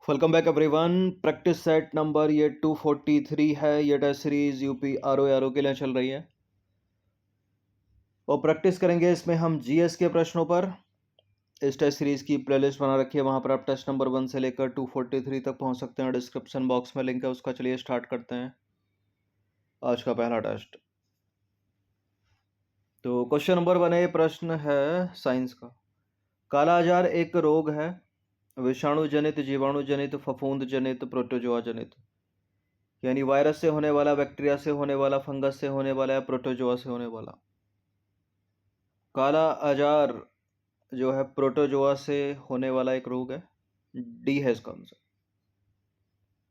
Welcome back everyone. Practice set number ये 243 है। ये टेस्ट सीरीज यूपी आर के लिए चल रही है और प्रैक्टिस करेंगे इसमें हम जीएस के प्रश्नों पर। इस टेस्ट सीरीज की प्लेलिस्ट बना रखी है, वहां पर आप टेस्ट नंबर 1 से लेकर 243 तक पहुंच सकते हैं। डिस्क्रिप्शन बॉक्स में लिंक है उसका। चलिए स्टार्ट करते हैं आज का पहला टेस्ट। तो क्वेश्चन नंबर 1 है, प्रश्न है साइंस का। काला आजार एक रोग है, विषाणु जनित, जीवाणु जनित, फफूंद जनित, प्रोटोजोआ जनित। यानी वायरस से होने वाला, बैक्टीरिया से होने वाला, फंगस से होने वाला या प्रोटोजोआ से होने वाला। काला आजार जो है प्रोटोजोआ से होने वाला एक रोग है। डी है इसका आंसर।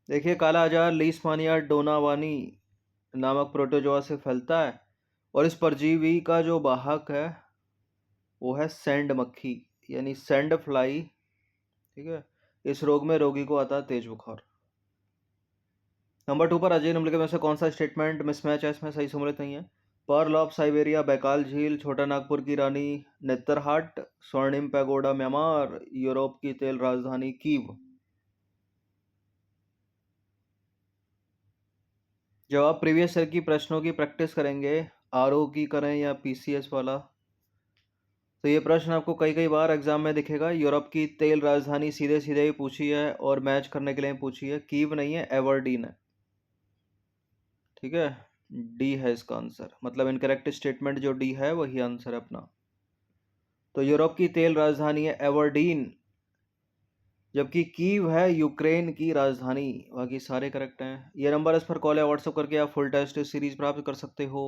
देखिए, काला आजार लीशमानिया डोनावानी नामक प्रोटोजोआ से फैलता है और इस परजीवी का जो वाहक है वो है सैंड मक्खी यानी सैंड फ्लाई। ठीक है, इस रोग में रोगी को आता है तेज बुखार। नंबर 2 पर अजय निम्नलिखित में से कौन सा स्टेटमेंट मिसमैच है, इसमें सही सम्मिलित नहीं है। पर्ल ऑफ साइबेरिया बैकाल झील, छोटा नागपुर की रानी नेतरहाट, स्वर्णिम पैगोडा म्यांमार, यूरोप की तेल राजधानी कीव। जब आप प्रीवियस ईयर की प्रश्नों की प्रैक्टिस करेंगे, आरओ की करें या पीसीएस वाला, तो ये प्रश्न आपको कई कई बार एग्जाम में दिखेगा। यूरोप की तेल राजधानी सीधे सीधे ही पूछी है और मैच करने के लिए पूछी है। कीव नहीं है, एवर्डीन है। ठीक है, डी है इसका आंसर। मतलब इनकरेक्ट स्टेटमेंट जो डी है वही आंसर है अपना। तो यूरोप की तेल राजधानी है एवर्डीन, जबकि कीव है यूक्रेन की राजधानी। बाकी सारे करेक्ट हैं। ये नंबर इस पर कॉल या व्हाट्सएप करके आप फुल टेस्ट सीरीज प्राप्त कर सकते हो।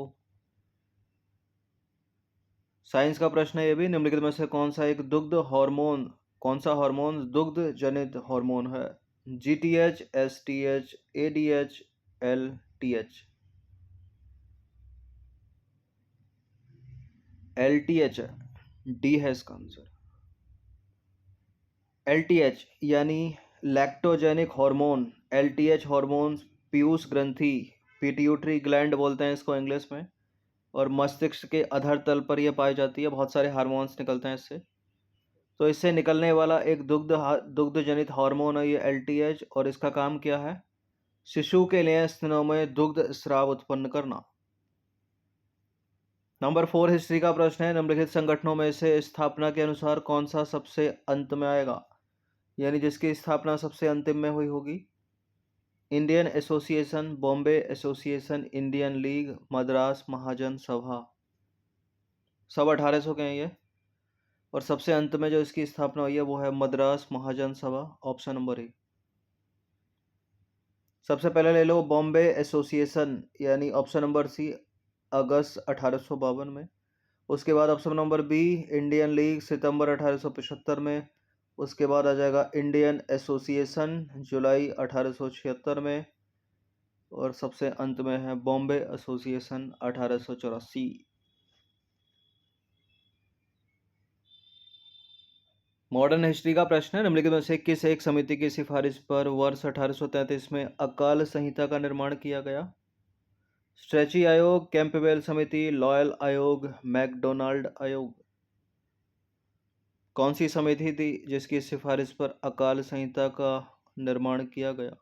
साइंस का प्रश्न है ये भी, निम्नलिखित में से कौन सा एक दुग्ध हार्मोन, कौन सा हार्मोन दुग्ध जनित हार्मोन है। जीटीएच, एसटीएच, एडीएच, एलटीएच। एलटीएच है, डी है इसका आंसर। एलटीएच यानी lactogenic hormone. LTH hormone Piyush ग्रंथि, पिट्यूटरी ग्लैंड बोलते हैं इसको इंग्लिश में, और मस्तिष्क के अधर तल पर यह पाई जाती है। बहुत सारे हार्मोन्स निकलते हैं इससे। तो इससे निकलने वाला एक दुग्ध जनित हार्मोन है ये एलटीएच, और इसका काम क्या है? शिशु के लिए स्तनों में दुग्ध स्राव उत्पन्न करना। नंबर 4 हिस्ट्री का प्रश्न है, निम्नलिखित संगठनों में से स्थापना के अनुसार कौन सा सबसे अंत में आएगा, यानी जिसकी स्थापना सबसे अंतिम में हुई होगी। Indian association, Bombay association, Indian league, Madras Mahajan Sabha. सब 1800 के हैं ये, और सबसे अंत में जो इसकी स्थापना हुई है वो है Madras Mahajan Sabha. Option number A. सबसे पहले ले लो बॉम्बे एसोसिएशन, यानी ऑप्शन नंबर सी, अगस्त 1852 में। उसके बाद option number B, Indian league, सितंबर 1875 में। उसके बाद आ जाएगा इंडियन एसोसिएशन, जुलाई 1876 में। और सबसे अंत में है बॉम्बे एसोसिएशन, 1884। मॉडर्न हिस्ट्री का प्रश्न है, निम्नलिखित में से किस एक समिति की सिफारिश पर वर्ष 1833 में अकाल संहिता का निर्माण किया गया। स्ट्रेची आयोग, कैंपबेल समिति, लॉयल आयोग, मैकडोनाल्ड आयोग। कौन सी समिति थी जिसकी सिफारिश पर अकाल संहिता का निर्माण किया गया?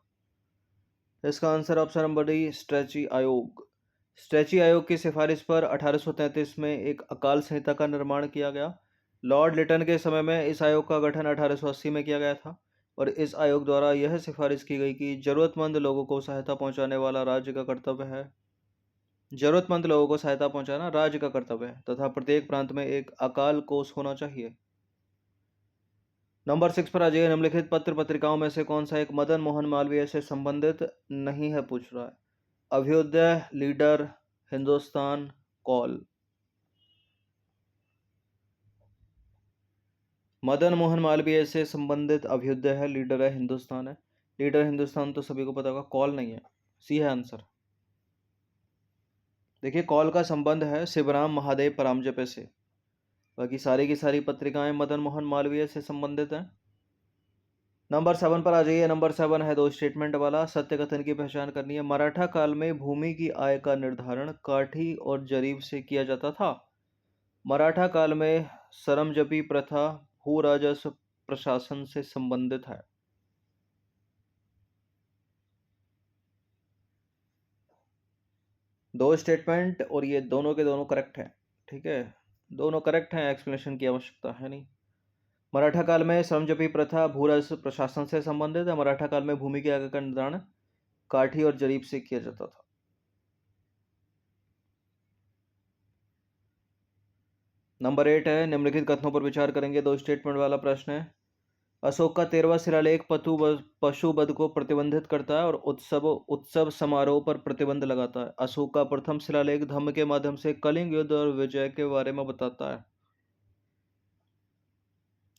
इसका answer option number D, stretchy आयोग। स्ट्रेची आयोग की सिफारिश पर 1833 में एक अकाल संहिता का निर्माण किया गया। लॉर्ड लिटन के समय में इस आयोग का गठन 1880 में किया गया था, और इस आयोग द्वारा यह सिफारिश की गई कि जरूरतमंद लोगों को सहायता पहुंचाने वाला राज्य का कर्तव्य है। जरूरतमंद लोगों को सहायता पहुंचाना राज्य का कर्तव्य है, तथा प्रत्येक प्रांत में एक अकाल कोष होना चाहिए। नंबर 6 पर आ जाइए, निम्नलिखित पत्र पत्रिकाओं में से कौन सा एक मदन मोहन मालवीय से संबंधित नहीं है, पूछ रहा है। Abhyudaya, Leader, Hindustan, Call. मदन मोहन मालवीय से संबंधित अभ्युदय है, लीडर है, हिंदुस्तान है। लीडर हिंदुस्तान तो सभी को पता होगा, कॉल नहीं है। सी है आंसर। देखिए, कॉल का संबंध है शिवराम महादेव परांजपे से। बाकी सारी की सारी पत्रिकाएं मदन मोहन मालवीय से संबंधित हैं। नंबर 7 पर आ जाइए। नंबर 7 है 2 स्टेटमेंट वाला। सत्य कथन की पहचान करनी है। मराठा काल में भूमि की आय का निर्धारण काठी और जरीब से किया जाता था। मराठा काल में सरमजपी प्रथा भू राजस्व प्रशासन से संबंधित है। दो स्टेटमेंट और ये दोनों के दोनों करेक्ट हैं, ठीक है, दोनों करेक्ट हैं, एक्सप्लेनेशन की आवश्यकता है नहीं। मराठा काल में समजपी प्रथा भूराजस्व प्रशासन से संबंधित है। मराठा काल में भूमि के आगे का निर्धारण काठी और जरीब से किया जाता था। नंबर 8 है, निम्नलिखित कथनों पर विचार करेंगे, दो स्टेटमेंट वाला प्रश्न है। अशोक का 13वां शिलालेख पशु वध को प्रतिबंधित करता है और उत्सव समारोह पर प्रतिबंध लगाता है। अशोक का प्रथम शिलालेख धम्म के माध्यम से कलिंग युद्ध और विजय के बारे में बताता है।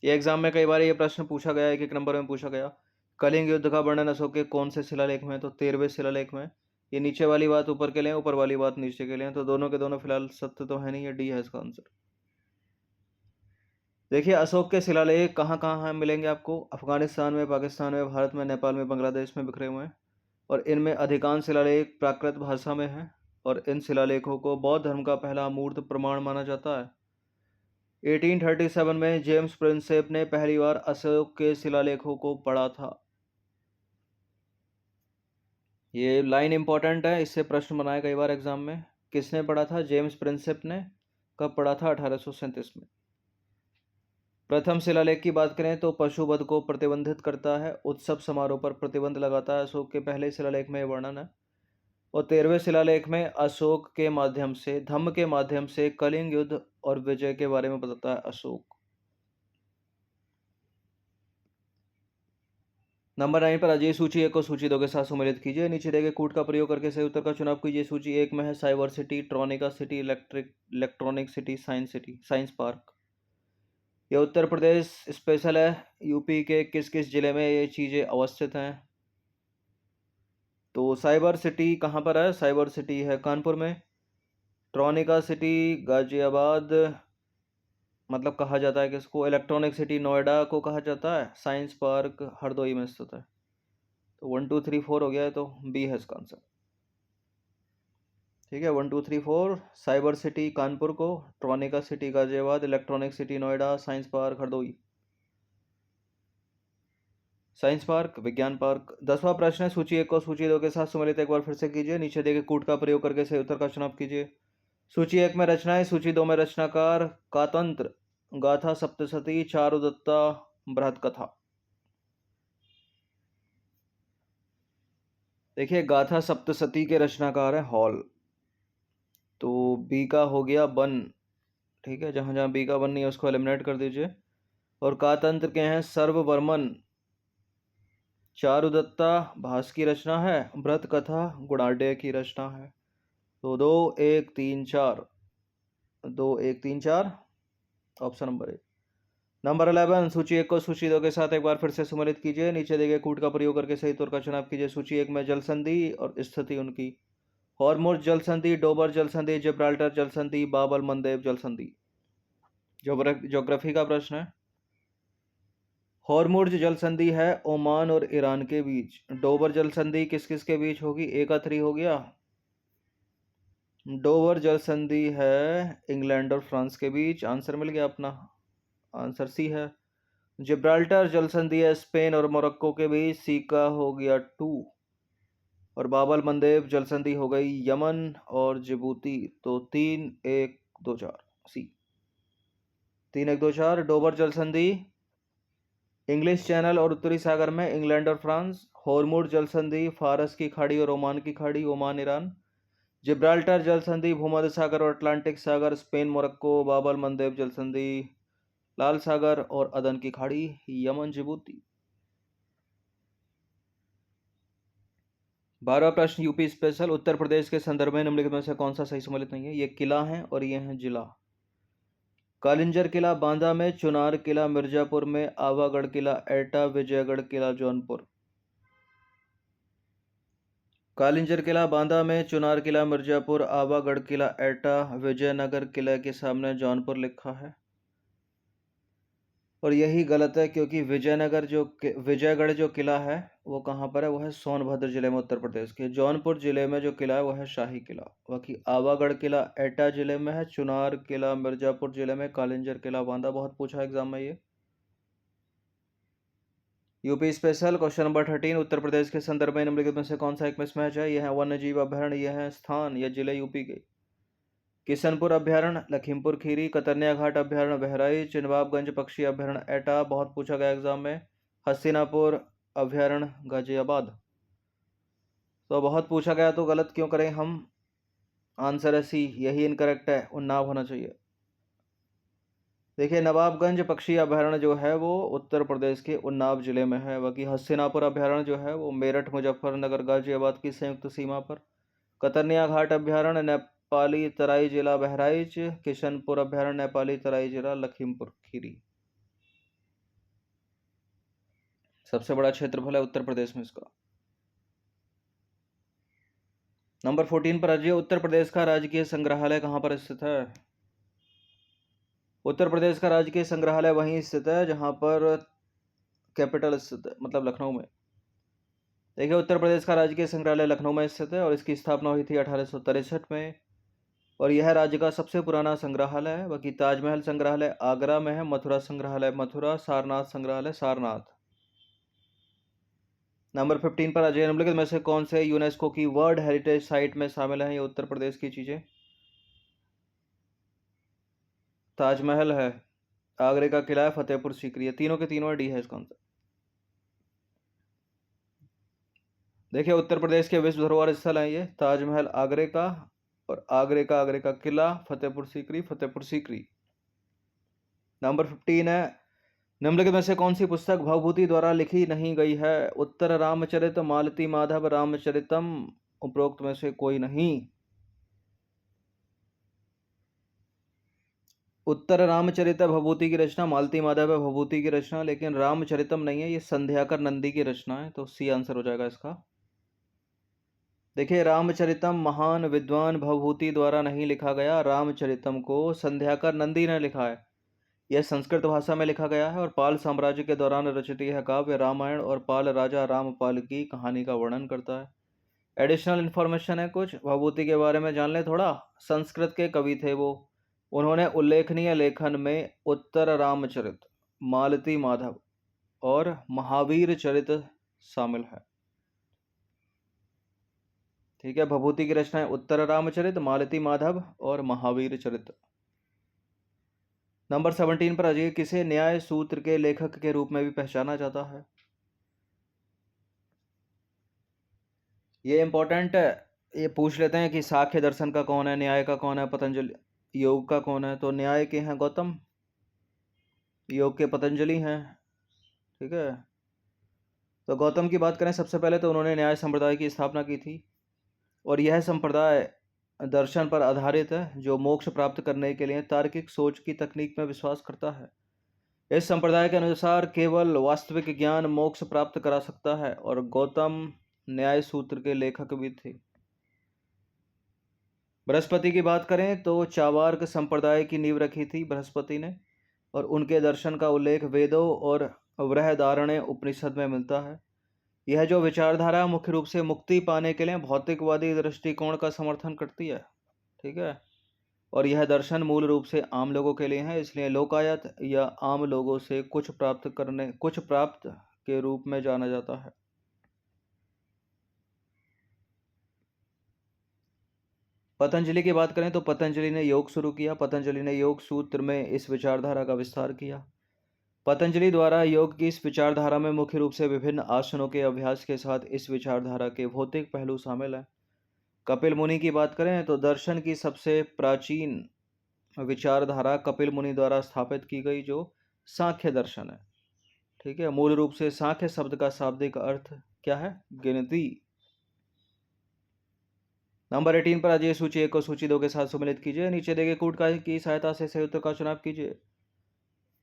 ये एग्जाम में कई बार ये प्रश्न पूछा गया है, एक नंबर में पूछा गया। कलिंग युद्ध का वर्णन अशोक के कौन से शिलालेख में? तो 13वें शिलालेख में। ये नीचे वाली बात ऊपर के लिए, ऊपर वाली बात नीचे के लिए, तो दोनों के दोनों फिलहाल सत्य तो है नहीं, ये डी है इसका आंसर। देखिए अशोक के शिलालेख कहाँ कहाँ मिलेंगे आपको? अफगानिस्तान में, पाकिस्तान में, भारत में, नेपाल में, बांग्लादेश में बिखरे हुए हैं। और इनमें अधिकांश शिलालेख प्राकृत भाषा में हैं और इन शिलालेखों को बौद्ध धर्म का पहला अमूर्त प्रमाण माना जाता है। 1837 में जेम्स प्रिंसेप ने पहली बार अशोक के शिलालेखों को पढ़ा था। ये लाइन इंपॉर्टेंट है, इससे प्रश्न बनाए कई बार एग्जाम में। किसने पढ़ा था? जेम्स प्रिंसेप ने। कब पढ़ा था? 1837 में। प्रथम शिलालेख की बात करें तो पशु वध को प्रतिबंधित करता है, उत्सव समारोह पर प्रतिबंध लगाता है। अशोक के पहले शिलालेख में वर्णन है। और 13वें शिलालेख में अशोक के माध्यम से, धम्म के माध्यम से कलिंग युद्ध और विजय के बारे में बताता है अशोक। नंबर 9 पर अजय सूची 1 को सूची 2 के साथ सम्मिलित कीजिए। नीचे दिए गए कूट का प्रयोग करके सही उत्तर का चुनाव कीजिए। सूची 1 में है cyber city, tronica city, electronic city, science park. ये उत्तर प्रदेश स्पेशल है। यूपी के किस किस जिले में ये चीज़ें अवस्थित हैं? तो साइबर सिटी कहाँ पर है? साइबर सिटी है कानपुर में। ट्रॉनिका सिटी गाजियाबाद, मतलब कहा जाता है किसको? इलेक्ट्रॉनिक सिटी नोएडा को कहा जाता है। साइंस पार्क हरदोई में स्थित है। तो 1 2 3 4 हो गया है, तो बी है इसका आंसर। ठीक है, 1 2 3 4, साइबर सिटी कानपुर को, tronica city Ghaziabad, electronic city Noida, science park Hardoi. Science park विज्ञान पार्क। 10वां प्रश्न है, सूची 1 को सूची 2 के साथ सम्मिलित एक बार फिर से कीजिए। नीचे दिए गए कूट का प्रयोग करके सही उत्तर का चुनाव कीजिए। सूची 1 में रचनाएं, सूची 2 में रचनाकार। कातंत्र, गाथा सप्तशती, चारुदत्ता, बृहत कथा। देखिए गाथा सप्तशती के रचनाकार है हॉल, तो बी का हो गया वन। ठीक है, जहां जहां बी का वन नहीं है उसको एलिमिनेट कर दीजिए। और कातंत्र के हैं सर्ववर्मन। चारुदत्ता भास की रचना है। बृहत कथा गुणाढ्य की रचना है। तो 2 1 3 4, 2 1 3 4, ऑप्शन नंबर ए। नंबर 11, सूची 1 को सूची 2 के साथ एक बार फिर से सम्मिलित कीजिए। नीचे दिए गए कूट का प्रयोग करके सही उत्तर का चुनाव कीजिए। सूची 1 में जल संधि और स्थिति उनकी। हॉर्मुज जल संधि, डोबर जल संधि, जिब्राल्टर जल संधि, बाब अल मंदेब जल संधि। ज्योग्राफी का प्रश्न है। हॉर्मुज जल संधि है ओमान और ईरान के बीच। डोबर जल संधि किस किस के बीच होगी? ए का 3 हो गया। डोबर जल संधि है इंग्लैंड और फ्रांस के बीच। आंसर मिल गया अपना, आंसर सी है। जिब्राल्टर जल संधि है स्पेन और मोरक्को के बीच। सी का हो गया 2। और बाबल मंदेब जल संधि हो गई यमन और जिबूती। तो 3 1 2 4 सी। 3 1 2 4। डोबर जल संधि इंग्लिश चैनल और उत्तरी सागर में इंग्लैंड और फ्रांस। हॉर्मुज जल संधि फारस की खाड़ी और ओमान की खाड़ी, ओमान ईरान। जिब्राल्टर जल संधि भूमध्य सागर और अटलांटिक सागर, स्पेन मोरक्को। बाबल मंदेब जल संधि लाल सागर और अदन की खाड़ी, यमन जिबूती। 12वां प्रश्न यूपी स्पेशल। उत्तर प्रदेश के संदर्भ में निम्नलिखित में से कौन सा सही सम्मिलित नहीं है? ये किला है और ये है जिला। कालिंजर किला बांदा में, चुनार किला मिर्जापुर में, आवागढ़ किला एटा, विजयगढ़ किला जौनपुर। कालिंजर किला बांदा में, चुनार किला मिर्जापुर, आवागढ़ किला एटा, विजयनगर किला के सामने जौनपुर लिखा है। और यही गलत है, क्योंकि विजयगढ़ जो किला है वो कहाँ पर है? वो है सोनभद्र जिले में, उत्तर प्रदेश के। जौनपुर जिले में जो किला है वो है शाही किला। बाकी आवागढ़ किला एटा जिले में है, चुनार किला मिर्जापुर जिले में, कालिंजर किला बांदा। बहुत पूछा एग्जाम में ये। UP special question number 13, Uttar Pradesh के संदर्भ में निम्नलिखित में से कौन सा एक मिसमैच है? यह है वन्य जीव अभ्यारण्य, यह है स्थान या जिले यूपी के। किशनपुर अभ्यारण्य लखीमपुर खीरी, कतरनिया घाट अभ्यारण्य बहराइच, नवाबगंज पक्षी अभ्यारण्य एटा, बहुत पूछा गया एग्जाम में, हस्तिनापुर अभ्यारण्य गाजियाबाद। तो बहुत पूछा गया तो गलत क्यों करें हम? आंसर है सी, यही इनकरेक्ट है, उन्नाव होना चाहिए। देखिए नवाबगंज पक्षी अभ्यारण्य जो है वो उत्तर प्रदेश के उन्नाव जिले में है, बाकी हस्तिनापुर अभ्यारण्य जो है वो मेरठ मुजफ्फरनगर गाजियाबाद की संयुक्त सीमा पर। कतरनिया घाट अभ्यारण्य नेपाली तराई जिला बहराइच, किशनपुर अभ्यारण्य नेपाली तराई जिला लखीमपुर खीरी। सबसे बड़ा क्षेत्रफल है उत्तर प्रदेश में इसका। नंबर 14 पर राज्य उत्तर प्रदेश का राजकीय संग्रहालय कहाँ पर स्थित है? उत्तर प्रदेश का राजकीय संग्रहालय वहीं स्थित है जहां पर कैपिटल स्थित है, मतलब लखनऊ में। देखिए उत्तर प्रदेश का राजकीय संग्रहालय लखनऊ में स्थित है और इसकी स्थापना हुई थी 1863 में, और यह राज्य का सबसे पुराना संग्रहालय है। बाकी ताजमहल संग्रहालय आगरा में है, मथुरा संग्रहालय मथुरा, सारनाथ संग्रहालय सारनाथ। नंबर 15 पर अजय निम्नलिखित में से कौन से यूनेस्को की वर्ल्ड हेरिटेज साइट में शामिल है? ये उत्तर प्रदेश की चीजें। ताजमहल है, आगरे का किला है, फतेहपुर सीकरी है, तीनों के तीनों डी है इसका आंसर। देखिए उत्तर प्रदेश के विश्व धरोहर स्थल है ये, ताजमहल आगरे का, और आगरे का किला, फतेहपुर सीकरी। नंबर 15 है, निम्नलिखित में से कौन सी पुस्तक भवभूति द्वारा लिखी नहीं गई है? उत्तर रामचरित, मालती माधव रामचरितम, उपरोक्त में से कोई नहीं। उत्तर रामचरित भवभूति की रचना, मालती माधव है भवभूति की रचना, लेकिन रामचरितम नहीं है, ये संध्याकर नंदी की रचना है, तो सी आंसर हो जाएगा इसका। देखिए रामचरितम महान विद्वान भवभूति द्वारा नहीं लिखा गया, रामचरितम को संध्याकर नंदी ने लिखा है। यह संस्कृत भाषा में लिखा गया है और पाल साम्राज्य के दौरान रचित यह काव्य रामायण और पाल राजा रामपाल की कहानी का वर्णन करता है। एडिशनल इन्फॉर्मेशन है कुछ भवभूति के बारे में, जान ले थोड़ा। संस्कृत के कवि थे वो, उन्होंने उल्लेखनीय लेखन में उत्तर रामचरित, मालती माधव और महावीर चरित शामिल है। ठीक है, भभूति की रचना है उत्तर रामचरित, मालती माधव और महावीर चरित। नंबर 17 पर अजय किसे न्याय सूत्र के लेखक के रूप में भी पहचाना जाता है? ये इंपॉर्टेंट है, ये पूछ लेते हैं कि साख्य दर्शन का कौन है, न्याय का कौन है, पतंजलि योग का कौन है? तो न्याय के हैं गौतम, योग के पतंजलि हैं। ठीक है, तो गौतम की बात करें सबसे पहले तो उन्होंने न्याय संप्रदाय की स्थापना की थी, और यह संप्रदाय दर्शन पर आधारित है जो मोक्ष प्राप्त करने के लिए तार्किक सोच की तकनीक में विश्वास करता है। इस संप्रदाय के अनुसार केवल वास्तविक ज्ञान मोक्ष प्राप्त करा सकता है, और गौतम न्याय सूत्र के लेखक भी थे। बृहस्पति की बात करें तो चावार्क संप्रदाय की नींव रखी थी बृहस्पति ने, और उनके दर्शन का उल्लेख वेदों और बृहदारण्य उपनिषद में मिलता है। यह जो विचारधारा मुख्य रूप से मुक्ति पाने के लिए भौतिकवादी दृष्टिकोण का समर्थन करती है। ठीक है, और यह दर्शन मूल रूप से आम लोगों के लिए है, इसलिए लोकायत या आम लोगों से कुछ प्राप्त के रूप में जाना जाता है। पतंजलि की बात करें तो पतंजलि ने योग शुरू किया, पतंजलि ने योग सूत्र में इस विचारधारा का विस्तार किया। पतंजलि द्वारा योग की इस विचारधारा में मुख्य रूप से विभिन्न आसनों के अभ्यास के साथ इस विचारधारा के भौतिक पहलू शामिल हैं। कपिल मुनि की बात करें तो दर्शन की सबसे प्राचीन विचारधारा कपिल मुनि द्वारा स्थापित की गई, जो सांख्य दर्शन है। ठीक है, मूल रूप से सांख्य शब्द का शाब्दिक अर्थ क्या है? गिनती। नंबर 18 पर अजय सूची 1 को सूची 2 के साथ सम्मिलित कीजिए, नीचे दिए गए कूट की सहायता से सही उत्तर का चुनाव कीजिए।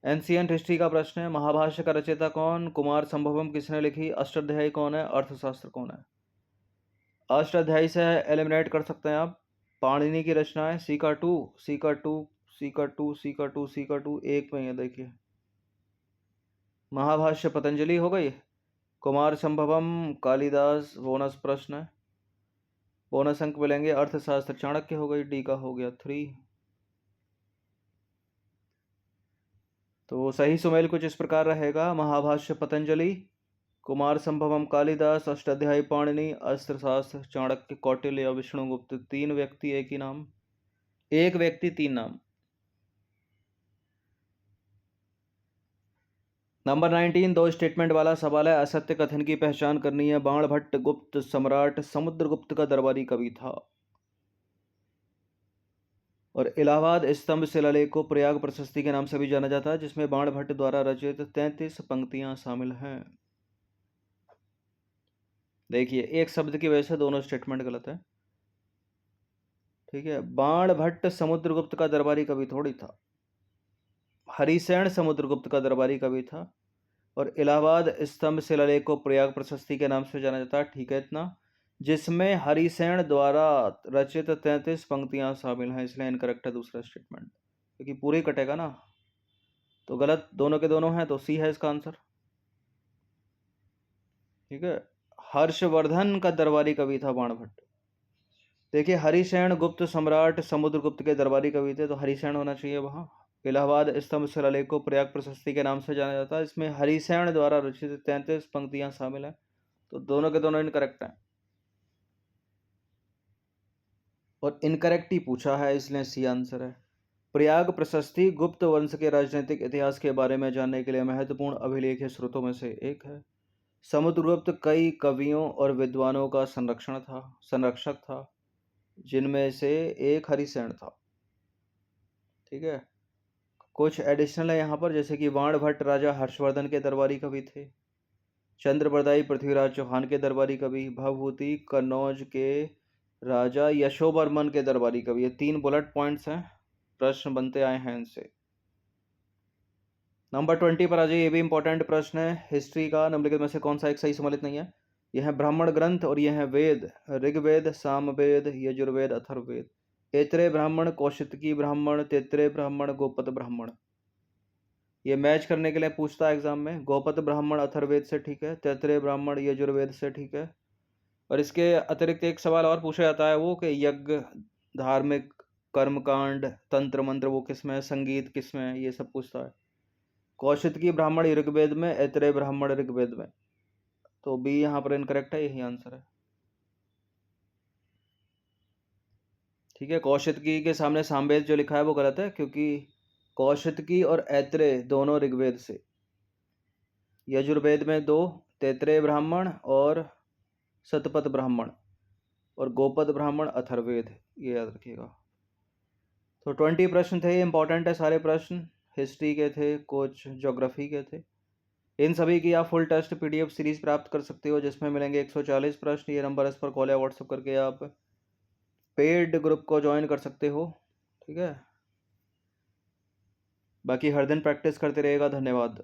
एंशियंट हिस्ट्री का प्रश्न है, महाभाष्य का रचयिता कौन? कुमार संभवम किसने लिखी? अष्टाध्यायी कौन है? अर्थशास्त्र कौन है? अष्टाध्यायी से एलिमिनेट कर सकते हैं आप। पाणिनि की रचना है, सीका टू एक में है। देखिए महाभाष्य पतंजलि हो गई, कुमार संभवम कालिदास, बोनस प्रश्न है, बोनस अंक मिलेंगे। अर्थशास्त्र चाणक्य हो गई, डी का हो गया 3। तो सही सुमेल कुछ इस प्रकार रहेगा, महाभाष्य पतंजलि, कुमार संभवम कालिदास, अष्टाध्यायी पाणिनि, अस्त्रशास्त्र चाणक्य, कौटिल्य या विष्णुगुप्त। 3 व्यक्ति एक ही नाम, 1 व्यक्ति 3 नाम। नंबर 19 2 स्टेटमेंट वाला सवाल है। असत्य कथन की पहचान करनी है। बाणभट्ट गुप्त सम्राट समुद्रगुप्त का दरबारी कवि था। और इलाहाबाद स्तंभ शिलालेख को प्रयाग प्रशस्ति के नाम से भी जाना जाता है, जिसमें बाणभट्ट द्वारा रचित 33 पंक्तियां शामिल हैं। देखिए, एक शब्द की वजह से दोनों स्टेटमेंट गलत है। ठीक है, बाणभट्ट समुद्रगुप्त का दरबारी कवि थोड़ी था, हरिसेन समुद्रगुप्त का दरबारी कवि था। और इलाहाबाद स्तंभ शिलालेख को प्रयाग प्रशस्ति के नाम से जाना जाता है, ठीक है इतना, जिसमें हरिसेन द्वारा रचित 33 पंक्तियां शामिल हैं, इसलिए इनकरेक्ट है दूसरा स्टेटमेंट, क्योंकि पूरी कटेगा ना, तो गलत दोनों के दोनों हैं, तो सी है इसका आंसर। ठीक है, हर्षवर्धन का दरबारी कवि था बाणभट्ट। देखिए, हरिसेन गुप्त सम्राट समुद्रगुप्त के दरबारी कवि थे, तो हरिसेन होना चाहिए वहां। इलाहाबाद स्तंभ शिलालेख को प्रयाग प्रशस्ति के नाम से जाना जाता है, इसमें हरिसेन द्वारा रचित 33 पंक्तियां शामिल हैं, तो दोनों के दोनों इनकरेक्ट हैं। और इनकरेक्ट ही पूछा है, इसलिए सी आंसर है। प्रयाग प्रशस्ति गुप्त वंश के राजनीतिक इतिहास के बारे में जानने के लिए महत्वपूर्ण अभिलेख स्रोतों में से एक है। समुद्रगुप्त कई कवियों और विद्वानों का संरक्षक था, जिनमें से एक हरिसेन था। ठीक है, कुछ एडिशनल है यहाँ पर, जैसे कि बाणभट्ट राजा हर्षवर्धन के दरबारी कवि थे, चंद्रबरदाई पृथ्वीराज चौहान के दरबारी कवि, भवभूति कन्नौज के राजा यशोवर्मन के दरबारी कवि। ये 3 बुलेट पॉइंट्स हैं, प्रश्न बनते आए हैं इनसे। नंबर 20 पर आ जाइए, ये भी इंपॉर्टेंट प्रश्न है हिस्ट्री का। निम्नलिखित में से कौन सा एक सही सम्मिलित नहीं है? यह है ब्राह्मण ग्रंथ और यह है वेद, ऋग्वेद, सामवेद, यजुर्वेद, अथर्ववेद। ऐतरेय ब्राह्मण, कौशिकी ब्राह्मण, तैत्तिरीय ब्राह्मण, गोपद ब्राह्मण। ये मैच करने के लिए पूछता है एग्जाम में। गोपद ब्राह्मण अथर्ववेद से ठीक है, तैत्तिरीय ब्राह्मण यजुर्वेद से ठीक है। और इसके अतिरिक्त एक सवाल और पूछा जाता है, वो कि यज्ञ, धार्मिक कर्मकांड, तंत्र मंत्र वो किसमें है, संगीत किसमें है, ये सब पूछता है। कौशिकी ब्राह्मण ऋग्वेद में, ऐतरेय ब्राह्मण ऋग्वेद में, तो बी यहाँ पर इनकरेक्ट है, यही आंसर है। ठीक है, कौशिकी के सामने सामवेद जो लिखा है वो गलत है, क्योंकि कौशिकी और ऐतरेय दोनों ऋग्वेद से। यजुर्वेद में 2, तैत्तिरीय ब्राह्मण और शतपथ ब्राह्मण, और गोपद ब्राह्मण अथर्ववेद, ये याद रखिएगा। तो 20 प्रश्न थे, इंपॉर्टेंट है सारे प्रश्न, हिस्ट्री के थे, कुछ ज्योग्राफी के थे। इन सभी की आप फुल टेस्ट पीडीएफ सीरीज प्राप्त कर सकते हो, जिसमें मिलेंगे 140 प्रश्न। ये नंबर इस पर कॉल या व्हाट्सएप करके आप पेड ग्रुप को ज्वाइन कर सकते हो। ठीक है, बाकी हर दिन प्रैक्टिस करते रहिएगा। धन्यवाद।